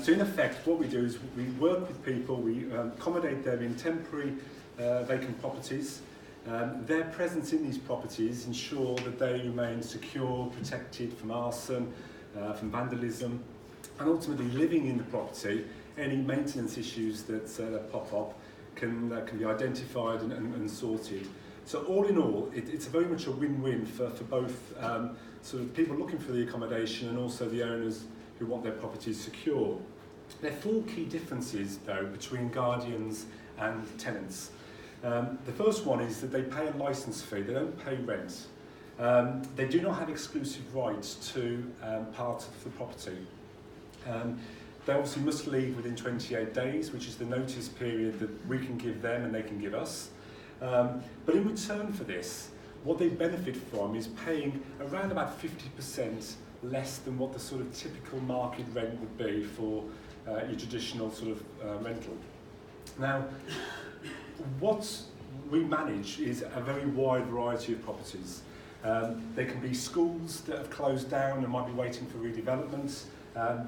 So in effect, what we do is we work with people, we accommodate them in temporary vacant properties. Their presence in these properties ensure that they remain secure, protected from arson, from vandalism, and ultimately living in the property, any maintenance issues that pop up can be identified and sorted. So all in all, it's very much a win-win for both sort of people looking for the accommodation and also the owners who want their properties secure. There are four key differences, though, between guardians and tenants. The first one is that they pay a licence fee, they don't pay rent. They do not have exclusive rights to part of the property. They obviously must leave within 28 days, which is the notice period that we can give them and they can give us. But in return for this, what they benefit from is paying around about 50% less than what the sort of typical market rent would be for your traditional sort of rental. Now, what we manage is a very wide variety of properties. They can be schools that have closed down and might be waiting for redevelopment,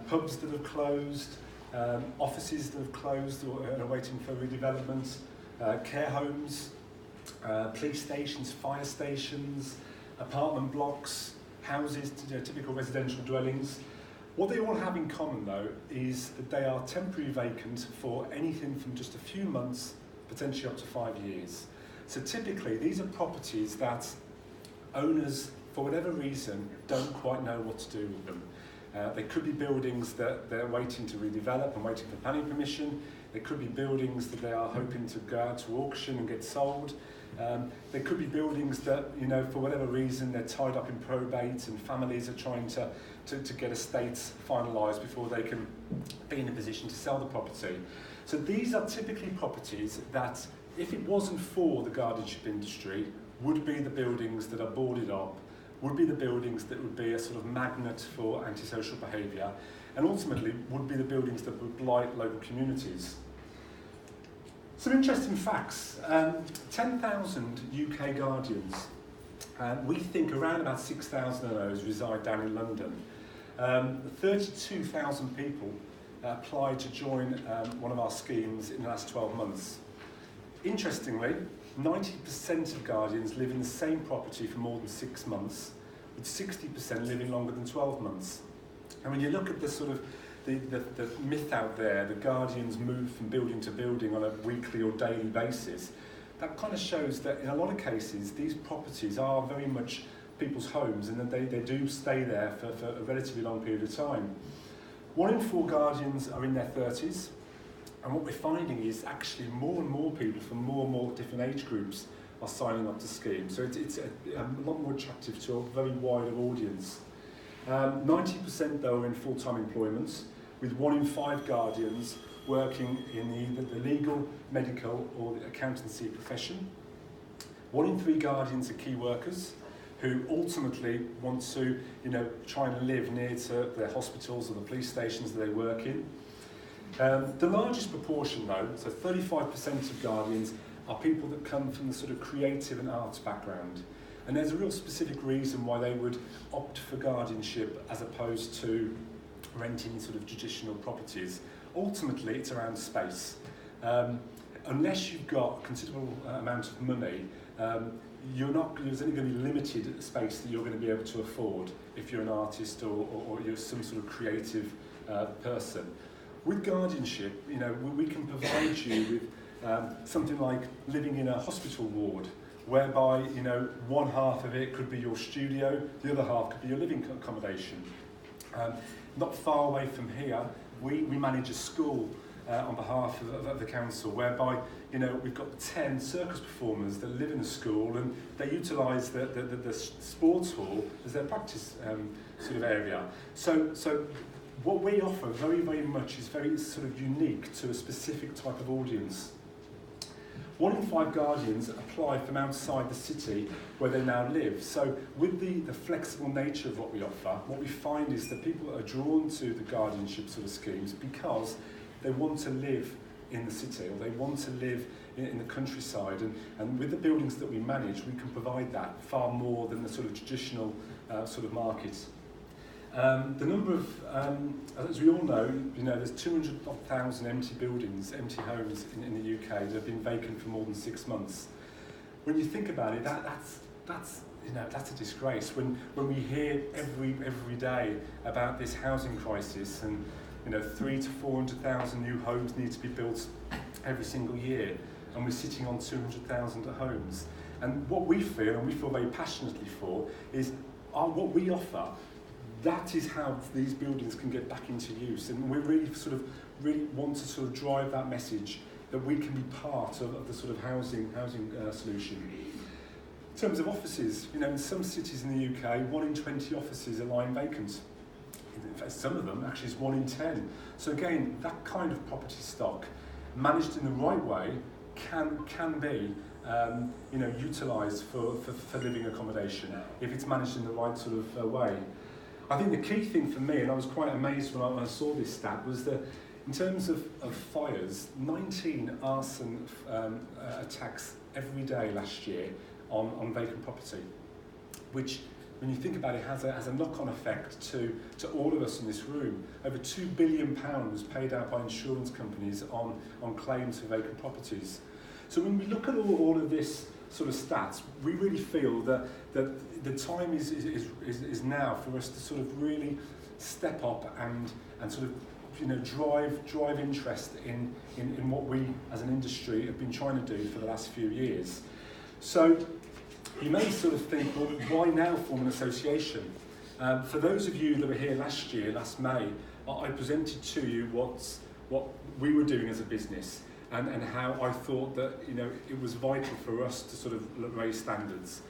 pubs that have closed, offices that have closed or are waiting for redevelopment, care homes, police stations, fire stations, apartment blocks, houses, typical residential dwellings. What they all have in common, though, is that they are temporary vacant for anything from just a few months, potentially up to 5 years. So typically, these are properties that owners, for whatever reason, don't quite know what to do with them. They could be buildings that they're waiting to redevelop and waiting for planning permission. They could be buildings that they are hoping to go out to auction and get sold. There could be buildings that, for whatever reason, they're tied up in probate and families are trying to get estates finalised before they can be in a position to sell the property. So these are typically properties that, if it wasn't for the guardianship industry, would be the buildings that are boarded up, would be the buildings that would be a sort of magnet for antisocial behaviour, and ultimately would be the buildings that would blight local communities. Some interesting facts. 10,000 UK guardians. We think around about 6,000 of those reside down in London. 32,000 people applied to join one of our schemes in the last 12 months. Interestingly, 90% of guardians live in the same property for more than 6 months, with 60% living longer than 12 months. And when you look at the sort of the myth out there, the guardians move from building to building on a weekly or daily basis, that kind of shows that in a lot of cases these properties are very much people's homes and that they do stay there for a relatively long period of time. 1 in 4 guardians are in their 30s, and what we're finding is actually more and more people from more and more different age groups are signing up to schemes. So it's a lot more attractive to a very wider audience. 90% though are in full-time employments, with 1 in 5 guardians working in either the legal, medical or the accountancy profession. 1 in 3 guardians are key workers who ultimately want to try and live near to their hospitals or the police stations that they work in. The largest proportion though, so 35% of guardians, are people that come from the sort of creative and arts background. And there's a real specific reason why they would opt for guardianship as opposed to renting sort of traditional properties. Ultimately, it's around space. Unless you've got a considerable amount of money, there's only going to be limited space that you're going to be able to afford if you're an artist or you're some sort of creative person. With guardianship, we can provide you with something like living in a hospital ward, whereby one half of it could be your studio, the other half could be your living accommodation. Not far away from here, we manage a school on behalf of the council, whereby we've got 10 circus performers that live in the school and they utilise the sports hall as their practice sort of area. So what we offer very, very much is very sort of unique to a specific type of audience. 1 in 5 guardians apply from outside the city where they now live. So with the flexible nature of what we offer, what we find is that people are drawn to the guardianship sort of schemes because they want to live in the city or they want to live in the countryside. And with the buildings that we manage, we can provide that far more than the sort of traditional sort of market. The number of, as we all know, there's 200,000 empty buildings, empty homes in the UK that have been vacant for more than 6 months. When you think about it, that's a disgrace. When we hear every day about this housing crisis, and 300,000 to 400,000 new homes need to be built every single year, and we're sitting on 200,000 homes. And what we feel, and we feel very passionately for, is what we offer. That is how these buildings can get back into use, and we really want to sort of drive that message that we can be part of the sort of housing solution. In terms of offices, in some cities in the UK, 1 in 20 offices are lying vacant. In fact, some of them actually is 1 in 10. So again, that kind of property stock, managed in the right way, can be utilised for living accommodation if it's managed in the right sort of way. I think the key thing for me, and I was quite amazed when I saw this stat, was that in terms of fires, 19 arson attacks every day last year on vacant property, which, when you think about it, has a knock-on effect to all of us in this room. Over £2 billion was paid out by insurance companies on claims for vacant properties. So when we look at all of this sort of stats, we really feel that the time is now for us to sort of really step up and sort of drive interest in what we as an industry have been trying to do for the last few years. So you may sort of think, well, why now form an association? For those of you that were here last May, I presented to you what we were doing as a business, and how I thought that it was vital for us to sort of raise standards.